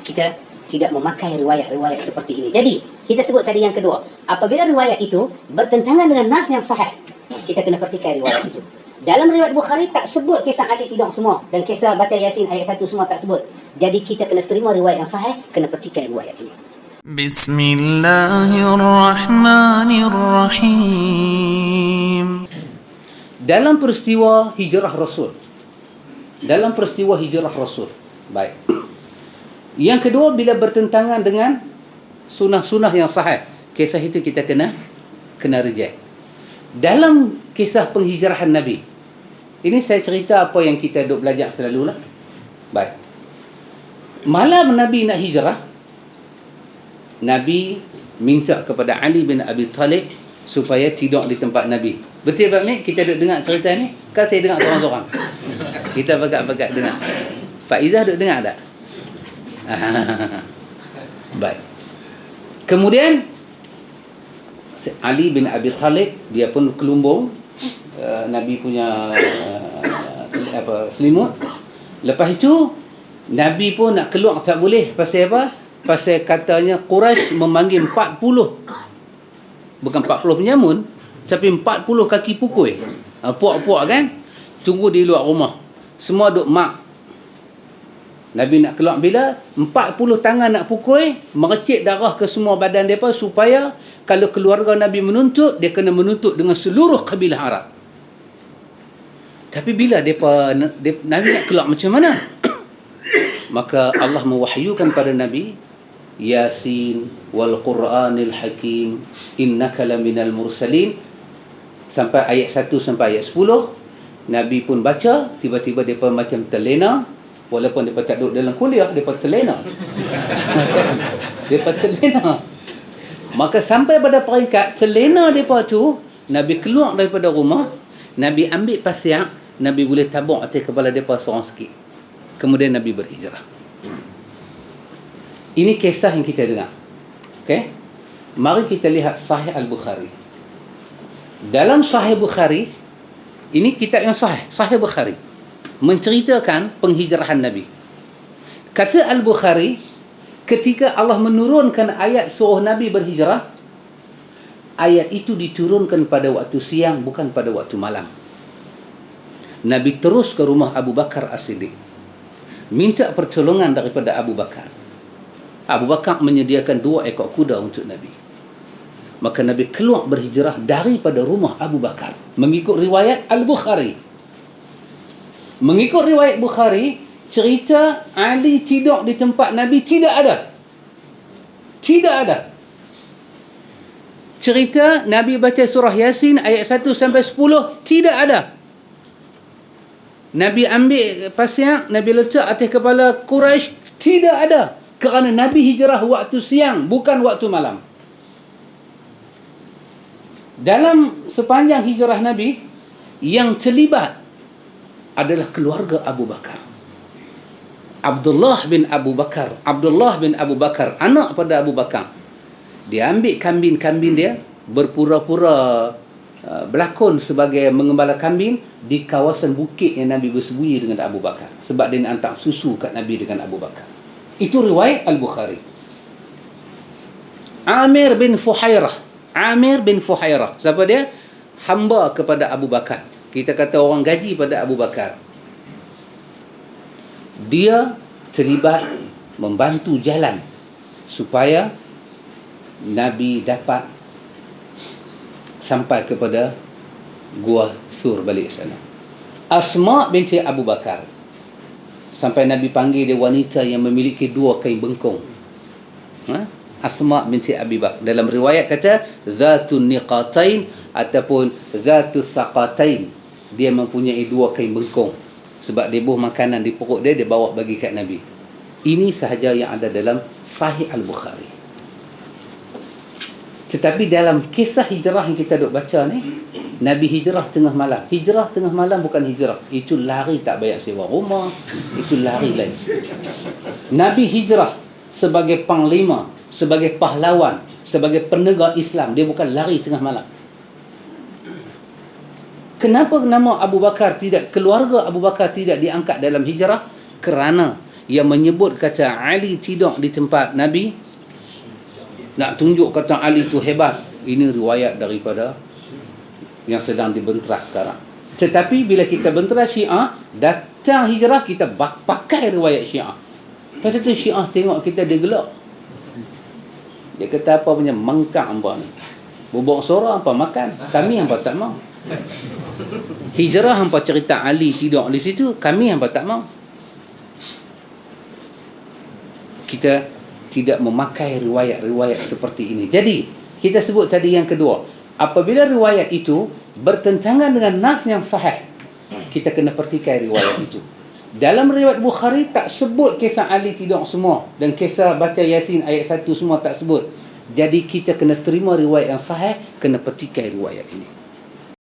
kita tidak memakai riwayat-riwayat seperti ini. Jadi, kita sebut tadi yang kedua. Apabila riwayat itu bertentangan dengan nas yang sahih, kita kena pertikai riwayat itu. Dalam riwayat Bukhari tak sebut kisah Ali tidur semua. Dan kisah baca Yasin ayat 1 semua tak sebut. Jadi, kita kena terima riwayat yang sahih, kena pertikai riwayat ini. Bismillahirrahmanirrahim. Dalam peristiwa hijrah Rasul. Baik. Yang kedua, bila bertentangan dengan sunnah-sunnah yang sahih, kisah itu kita kena reject. Dalam kisah penghijrahan Nabi, ini saya cerita apa yang kita duk belajar selalu lah. Baik. Malam Nabi nak hijrah, Nabi minta kepada Ali bin Abi Talib supaya tidur di tempat Nabi. Betul tak ni? Kita duk dengar cerita ni? Kan saya dengar seorang-seorang. Kita pegat-pegat dengar. Pak Izzah duk dengar tak? Baik. Kemudian Ali bin Abi Talib dia pun kelumbung Nabi punya selimut. Lepas itu Nabi pun nak keluar tak boleh. Pasal apa? Pasal katanya Quraisy memanggil 40, bukan 40 penyamun, tapi 40 kaki pukul. Puak-puak kan, tunggu di luar rumah. Semua duk mak. Nabi nak keluar bila 40 tangan nak pukul, merecit darah ke semua badan mereka, supaya kalau keluarga Nabi menuntut, dia kena menuntut dengan seluruh kabilah Arab. Tapi bila Nabi nak keluar macam mana? Maka Allah mewahyukan pada Nabi, Yasin wal Qur'anil Hakim innaka laminal mursalin, sampai ayat 1 sampai ayat 10. Nabi pun baca, tiba-tiba depa macam terlena, walaupun depa tak duduk dalam kuliah, depa terlena. Depa terlena. Maka sampai pada peringkat terlena depa tu, Nabi keluar daripada rumah, Nabi ambil pasir, Nabi boleh tabur atas kepala depa seorang sikit. Kemudian Nabi berhijrah. Ini kisah yang kita dengar. Okey? Mari kita lihat Sahih Al-Bukhari. Dalam Sahih Bukhari, ini kitab yang sahih, Sahih Bukhari, menceritakan penghijrahan Nabi. Kata Al-Bukhari, ketika Allah menurunkan ayat suruh Nabi berhijrah, ayat itu diturunkan pada waktu siang, bukan pada waktu malam. Nabi terus ke rumah Abu Bakar As-Siddiq, minta pertolongan daripada Abu Bakar. Abu Bakar menyediakan 2 ekor kuda untuk Nabi. Maka Nabi keluar berhijrah daripada rumah Abu Bakar, mengikut riwayat Al-Bukhari. Mengikut riwayat Bukhari, cerita Ali tidur di tempat Nabi tidak ada. Tidak ada. Cerita Nabi baca surah Yasin ayat 1 sampai 10 tidak ada. Nabi ambil pasir, Nabi letak atas kepala Quraisy, tidak ada. Kerana Nabi hijrah waktu siang, bukan waktu malam. Dalam sepanjang hijrah Nabi, yang terlibat adalah keluarga Abu Bakar. Abdullah bin Abu Bakar, anak pada Abu Bakar. Dia ambil kambing-kambing dia, berpura-pura berlakon sebagai mengembala kambing di kawasan bukit yang Nabi bersembunyi dengan Abu Bakar. Sebab dia nak hantar susu kat Nabi dengan Abu Bakar. Itu riwayat Al-Bukhari. Amir bin Fuhairah. Siapa dia? Hamba kepada Abu Bakar. Kita kata orang gaji pada Abu Bakar. Dia terlibat membantu jalan supaya Nabi dapat sampai kepada Gua Sur balik sana. Asma binti Abu Bakar, sampai Nabi panggil dia wanita yang memiliki 2 kain bengkong. Asma binti Abi Bakar. Dalam riwayat kata Zatun Niqatain ataupun Zatus Saqatain. Dia mempunyai 2 kain bengkong. Sebab dia buh makanan di perut dia, dia bawa bagi kat Nabi. Ini sahaja yang ada dalam Sahih Al-Bukhari. Tetapi dalam kisah hijrah yang kita duk baca ni, Nabi hijrah tengah malam. Hijrah tengah malam bukan hijrah. Itu lari, tak bayar sewa rumah. Itu lari lain. Nabi hijrah sebagai panglima, sebagai pahlawan, sebagai penegak Islam. Dia bukan lari tengah malam. Kenapa nama Abu Bakar tidak, keluarga Abu Bakar tidak diangkat dalam hijrah? Kerana yang menyebut kata Ali tidak di tempat Nabi, nak tunjuk kata Ali tu hebat, ini riwayat daripada yang sedang dibenteras sekarang. Tetapi bila kita benteras Syiah, datang hijrah, kita pakai riwayat Syiah. Pasal tu Syiah tengok kita, dia gelak. Dia kata apa punya mangkak hampa ni. Bubuk suara hampa makan, kami hampa tak mau. Hijrah hampa cerita Ali tidak di situ, kami hampa tak mau. Kita tidak memakai riwayat-riwayat seperti ini. Jadi, kita sebut tadi yang kedua, apabila riwayat itu bertentangan dengan nas yang sahih, kita kena pertikai riwayat itu. Dalam riwayat Bukhari tak sebut kisah Ali tidak semua, dan kisah baca Yasin ayat 1 semua tak sebut. Jadi kita kena terima riwayat yang sahih, kena pertikai riwayat ini.